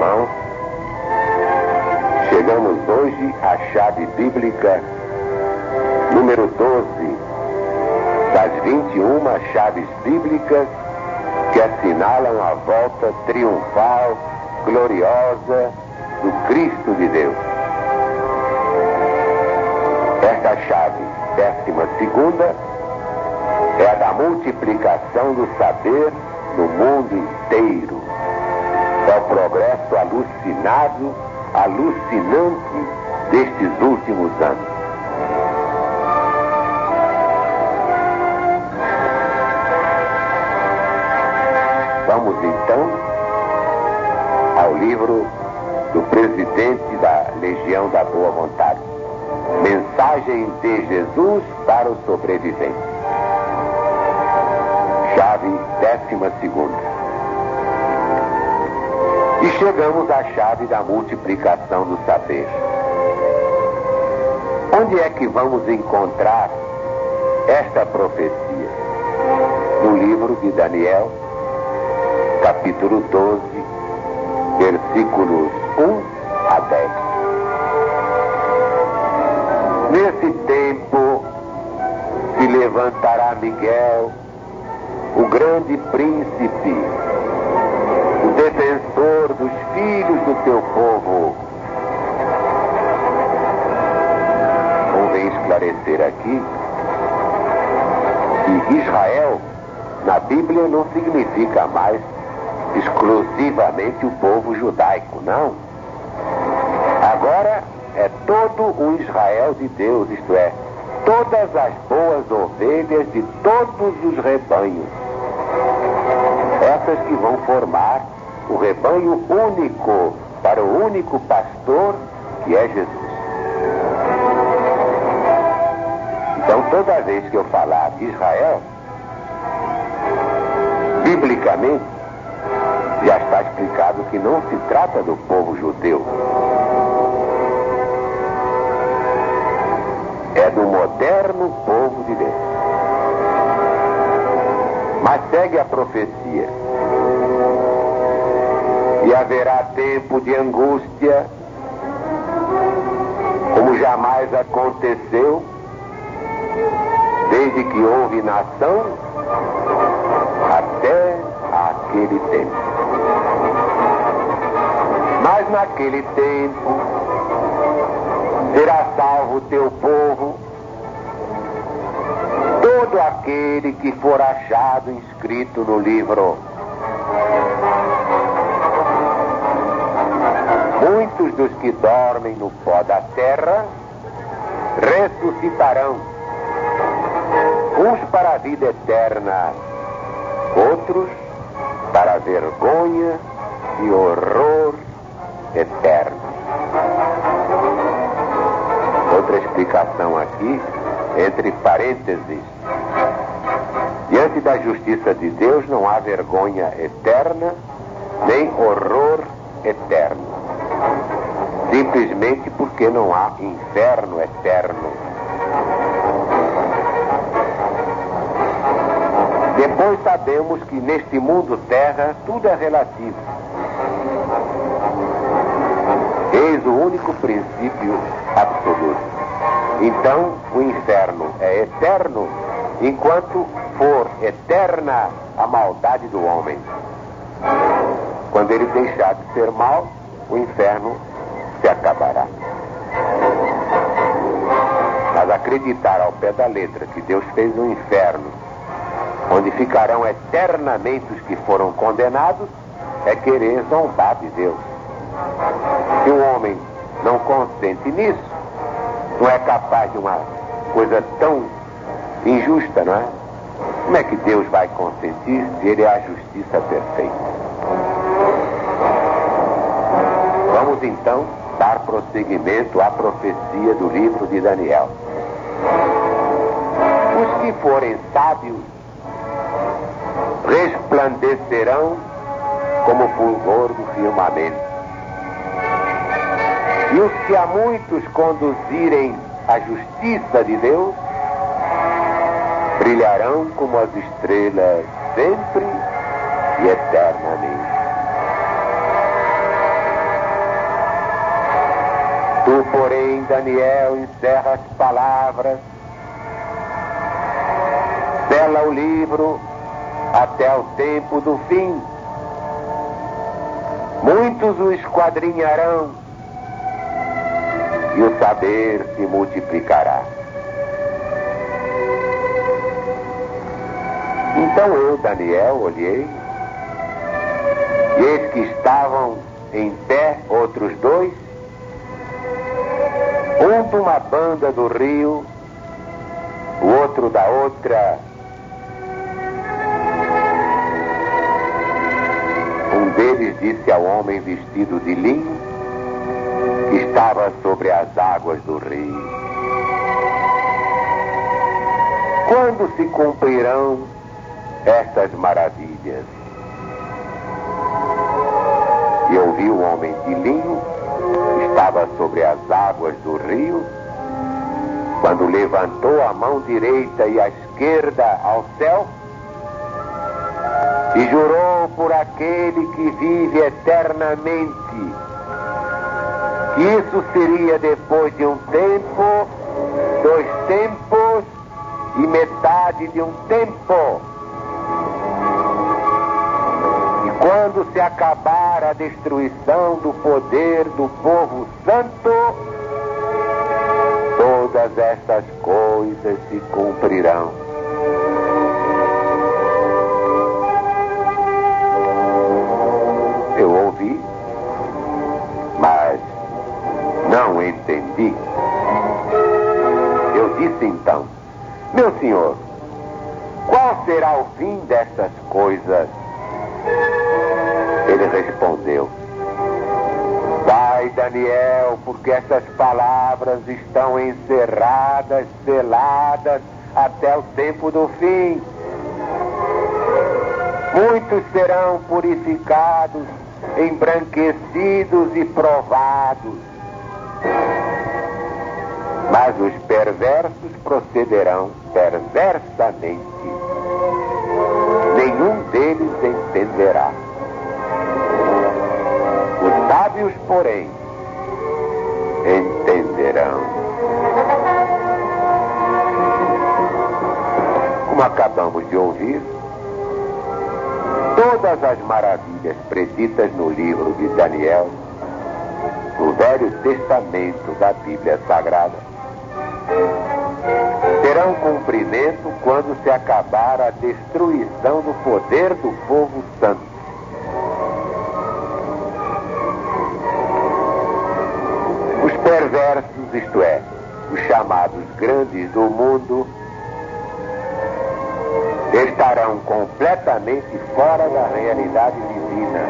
irmãos, chegamos hoje à chave bíblica número 12 das 21 chaves bíblicas que assinalam a volta triunfal, gloriosa do Cristo de Deus. Esta chave, 12ª, é a da multiplicação do saber no mundo inteiro. É o progresso alucinante destes últimos anos. Vamos então ao livro do presidente da Legião da Boa Vontade. Mensagem de Jesus para os sobreviventes. Chave 12ª. E chegamos à chave da multiplicação do saber. Onde é que vamos encontrar esta profecia? No livro de Daniel, capítulo 12, versículos 1 a 10. Nesse tempo se levantará Miguel, o grande príncipe, o defensor dos filhos do teu povo. Convém esclarecer aqui que Israel, na Bíblia, não significa mais exclusivamente o povo judaico, não. Agora é todo o Israel de Deus, isto é, todas as boas ovelhas de todos os rebanhos. Essas que vão formar o rebanho único para o único pastor que é Jesus. Então, toda vez que eu falar de Israel, biblicamente, já está explicado que não se trata do povo judeu. É do moderno povo de Deus. Mas segue a profecia. E haverá tempo de angústia, como jamais aconteceu, desde que houve nação até aquele tempo. Mas naquele tempo será salvo o teu povo, todo aquele que for achado inscrito no livro. Muitos dos que dormem no pó da terra ressuscitarão, uns para a vida eterna, outros para a vergonha e horror eterno. Outra explicação aqui, entre parênteses. Diante da justiça de Deus não há vergonha eterna, nem horror eterno. Simplesmente porque não há inferno eterno. Depois sabemos que neste mundo terra tudo é relativo. Eis o único princípio absoluto. Então o inferno é eterno enquanto for eterna a maldade do homem. Quando ele deixar de ser mal, o inferno se acabará. Mas acreditar ao pé da letra que Deus fez um inferno onde ficarão eternamente os que foram condenados, é querer zombar de Deus. Se o homem não consente nisso, não é capaz de uma coisa tão injusta, não é? Como é que Deus vai consentir se Ele é a justiça perfeita? Vamos então dar prosseguimento à profecia do livro de Daniel. Os que forem sábios resplandecerão como o fulgor do firmamento. E os que a muitos conduzirem à justiça de Deus brilharão como as estrelas sempre e eternamente. Tu, porém, Daniel, encerra as palavras, sela o livro até o tempo do fim. Muitos o esquadrinharão e o saber se multiplicará. Então eu, Daniel, olhei, e eis que estavam em pé outros dois, um de uma banda do rio, o outro da outra. Um deles disse ao homem vestido de linho, que estava sobre as águas do rio: quando se cumprirão estas maravilhas? E eu vi o homem de linho, que estava sobre as águas do rio, quando levantou a mão direita e a esquerda ao céu, e jurou por aquele que vive eternamente, que isso seria depois de um tempo, 2 tempos e metade de um tempo. E quando se acabar a destruição do poder do povo santo, todas estas coisas se cumprirão. Eu ouvi, mas não entendi. Eu disse então: meu senhor, qual será o fim destas coisas? Ele respondeu: vai, Daniel, porque essas palavras estão encerradas, seladas até o tempo do fim. Muitos serão purificados, embranquecidos e provados, mas os perversos procederão perversamente. Nenhum deles entenderá. Os sábios, porém, entenderão. Como acabamos de ouvir, todas as maravilhas preditas no livro de Daniel, no Velho Testamento da Bíblia Sagrada, terão cumprimento quando se acabar a destruição do poder do povo santo. Os perversos, isto é, os chamados grandes do mundo, estarão completamente fora da realidade divina.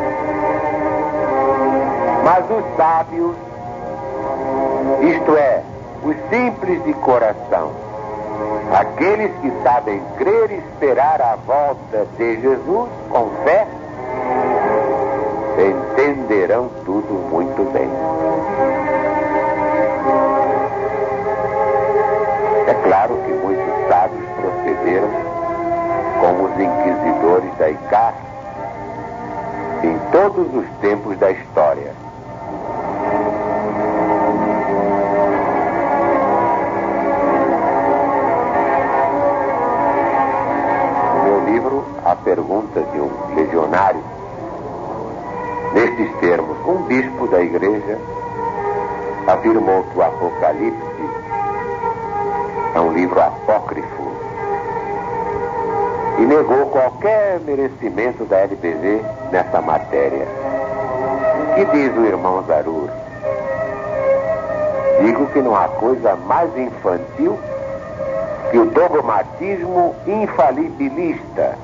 Mas os sábios, isto é, os simples de coração, aqueles que sabem crer e esperar a volta de Jesus com fé, entenderão tudo muito bem. É claro que muitos sábios procederam como os inquisidores da ICAR em todos os tempos da história. No meu livro, A Pergunta de um Legionário, nestes termos, um bispo da igreja afirmou que o Apocalipse é um livro apócrifo e negou qualquer merecimento da LBV nessa matéria. O que diz o irmão Zarur? Digo que não há coisa mais infantil que o dogmatismo infalibilista.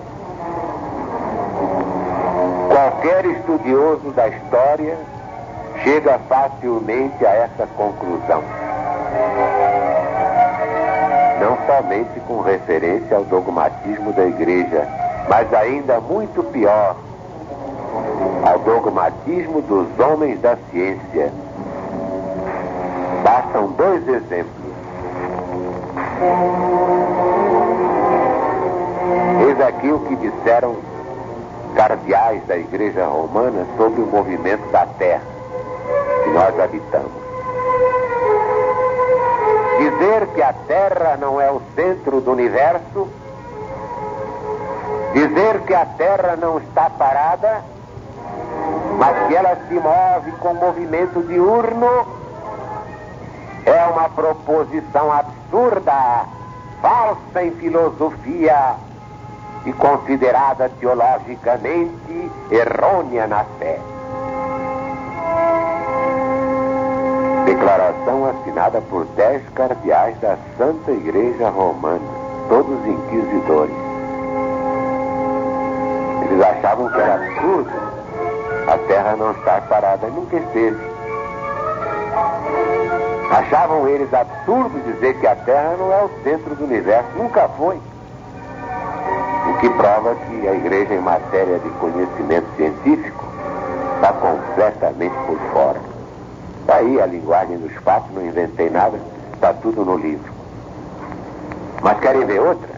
Qualquer estudioso da história chega facilmente a essa conclusão. Não somente com referência ao dogmatismo da igreja, mas ainda muito pior, ao dogmatismo dos homens da ciência. Bastam 2 exemplos. Eis aqui o que disseram cardeais da igreja romana sobre o movimento da terra que nós habitamos. Dizer que a Terra não é o centro do universo, dizer que a Terra não está parada, mas que ela se move com movimento diurno, é uma proposição absurda, falsa em filosofia e considerada teologicamente errônea na fé. Declaração assinada por 10 cardeais da Santa Igreja Romana, todos inquisidores. Eles achavam que era absurdo a Terra não estar parada, nunca esteve. Achavam eles absurdo dizer que a Terra não é o centro do universo, nunca foi. O que prova que a Igreja, em matéria de conhecimento científico, está completamente por fora. Está aí a linguagem dos fatos, não inventei nada, está tudo no livro. Mas querem ver outra?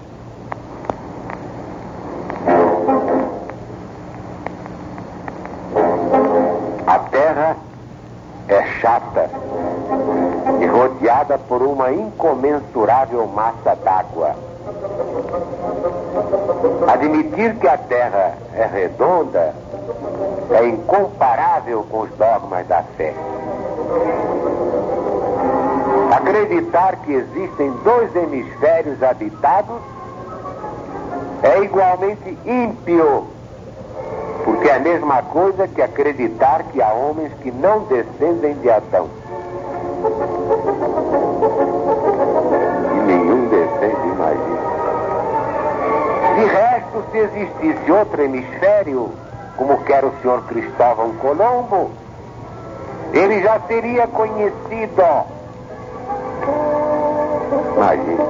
A Terra é chata e rodeada por uma incomensurável massa d'água. Admitir que a Terra é redonda é incomparável com os dogmas da fé. Acreditar que existem 2 hemisférios habitados é igualmente ímpio, porque é a mesma coisa que acreditar que há homens que não descendem de Adão. E nenhum descende, imagina. De resto, se existisse outro hemisfério, como quer o senhor Cristóvão Colombo, ele já teria conhecido. Imagina.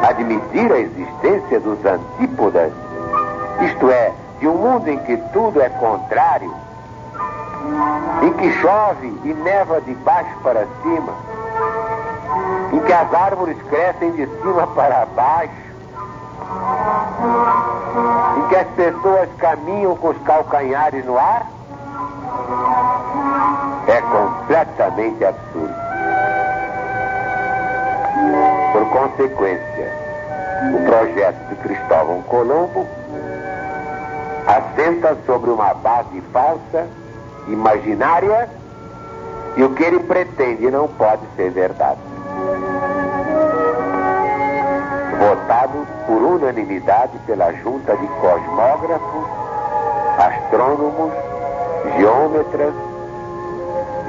Admitir a existência dos antípodas, isto é, de um mundo em que tudo é contrário, em que chove e neva de baixo para cima, em que as árvores crescem de cima para baixo, em que as pessoas caminham com os calcanhares no ar, é completamente absurdo. Por consequência, o projeto de Cristóvão Colombo assenta sobre uma base falsa, imaginária, e o que ele pretende não pode ser verdade. Votado por unanimidade pela junta de cosmógrafos, astrônomos, geômetras,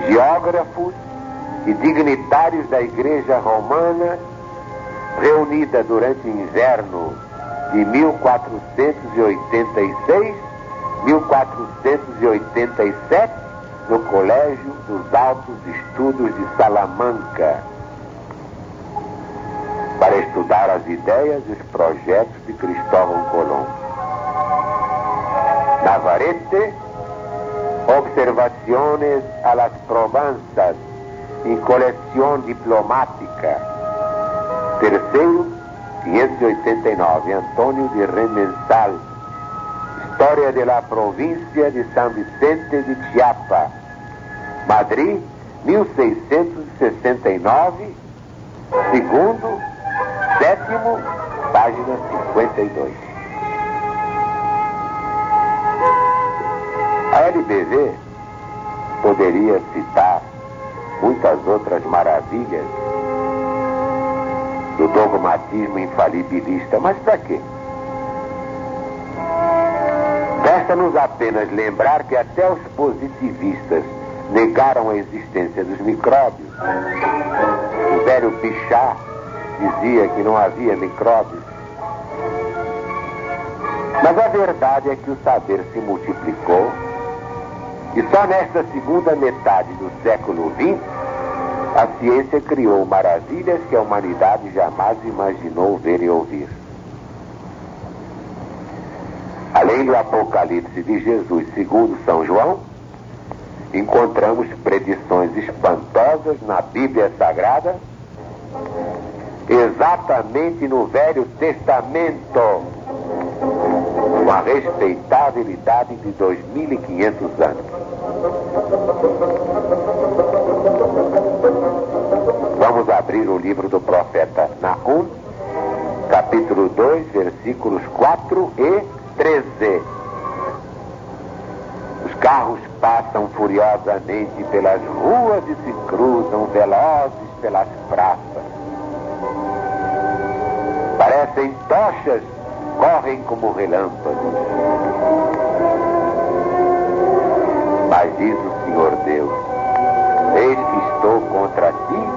geógrafos e dignitários da Igreja Romana, reunida durante o inverno de 1486-1487 no Colégio dos Altos Estudos de Salamanca, para estudar as ideias e os projetos de Cristóvão Colombo. Navarrete, Observaciones a las Provenças em Coleção Diplomática. Terceiro, 589, Antônio de Remensal. História de la Província de São Vicente de Chiapa. Madrid, 1669. Segundo, sétimo, página 52. A LBV poderia citar muitas outras maravilhas do dogmatismo infalibilista, mas para quê? Resta-nos apenas lembrar que até os positivistas negaram a existência dos micróbios. O velho Bichat dizia que não havia micróbios. Mas a verdade é que o saber se multiplicou e só nesta segunda metade do século XX a ciência criou maravilhas que a humanidade jamais imaginou ver e ouvir. Além do Apocalipse de Jesus segundo São João, encontramos predições espantosas na Bíblia Sagrada, exatamente no Velho Testamento, com a respeitabilidade de 2500 anos. seu livro do profeta Naum, capítulo 2, versículos 4 e 13. Os carros passam furiosamente pelas ruas e se cruzam velozes pelas praças. Parecem tochas, correm como relâmpagos. Mas diz o Senhor Deus: eis que estou contra ti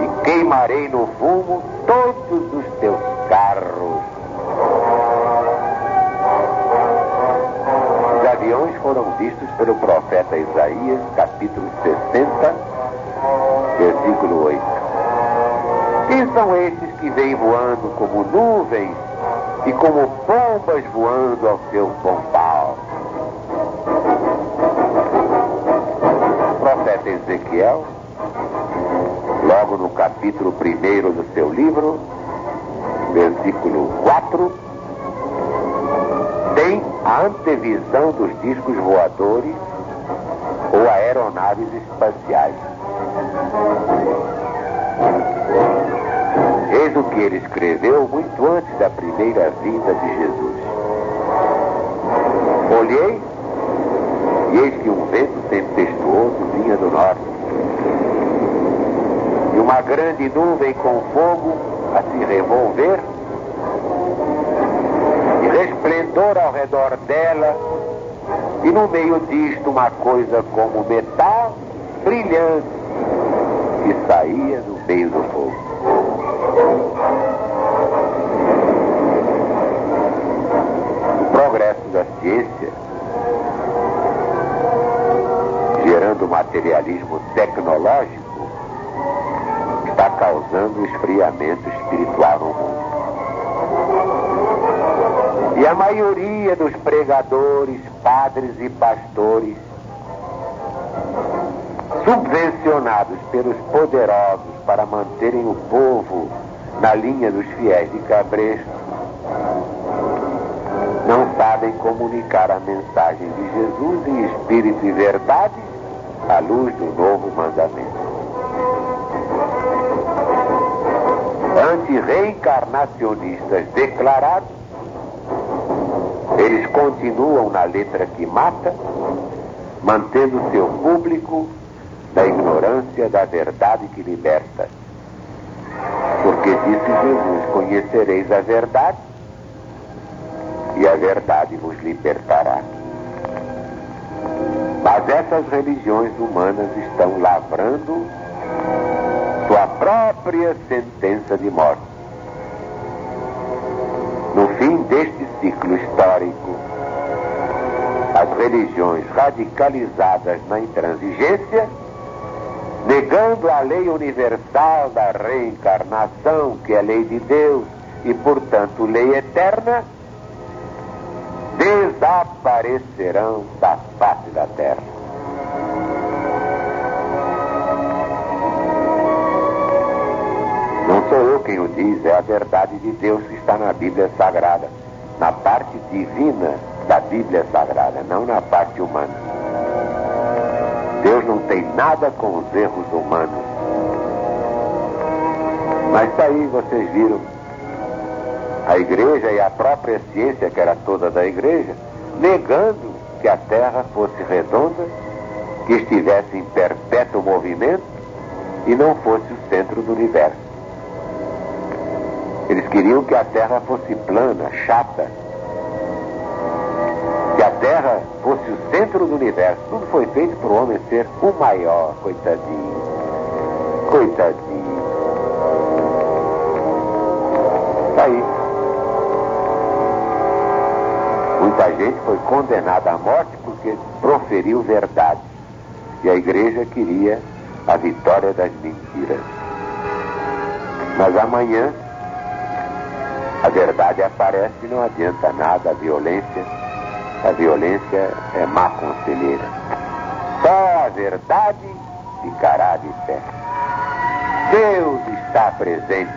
e queimarei no fumo todos os teus carros. Os aviões foram vistos pelo profeta Isaías, capítulo 60, versículo 8. Quem são esses que vêm voando como nuvens e como pombas voando ao seu pombal? O profeta Ezequiel, logo no capítulo 1 do seu livro, versículo 4, tem a antevisão dos discos voadores ou aeronaves espaciais. Eis o que ele escreveu muito antes da primeira vinda de Jesus. Olhei, e eis que um vento tempestuoso vinha do norte, e uma grande nuvem com fogo a se revolver, e resplendor ao redor dela, e no meio disto uma coisa como metal brilhante que saía no meio do fogo. O progresso da ciência, gerando materialismo tecnológico, está causando esfriamento espiritual no mundo. E a maioria dos pregadores, padres e pastores, subvencionados pelos poderosos para manterem o povo na linha dos fiéis de cabresto, não sabem comunicar a mensagem de Jesus em espírito e verdade à luz do novo mandamento. Anti-reencarnacionistas declarados, eles continuam na letra que mata, mantendo seu público na ignorância da verdade que liberta. Porque disse Jesus: conhecereis a verdade, e a verdade vos libertará. Mas essas religiões humanas estão lavrando sua própria sentença de morte. No fim deste ciclo histórico, as religiões radicalizadas na intransigência, negando a lei universal da reencarnação, que é lei de Deus e, portanto, lei eterna, desaparecerão da face da terra. Não sou eu quem o diz, é a verdade de Deus que está na Bíblia Sagrada, na parte divina da Bíblia Sagrada, não na parte humana. Deus não tem nada com os erros humanos. Mas tá aí, vocês viram, a igreja e a própria ciência, que era toda da igreja, negando que a Terra fosse redonda, que estivesse em perpétuo movimento e não fosse o centro do universo. Eles queriam que a Terra fosse plana, chata, que a Terra fosse o centro do universo. Tudo foi feito para o homem ser o maior, coitadinho. Coitadinho. Tá aí. Muita gente foi condenada à morte porque proferiu verdade. E a igreja queria a vitória das mentiras. Mas amanhã a verdade aparece e não adianta nada. A violência é má conselheira. Só a verdade ficará de pé. Deus está presente.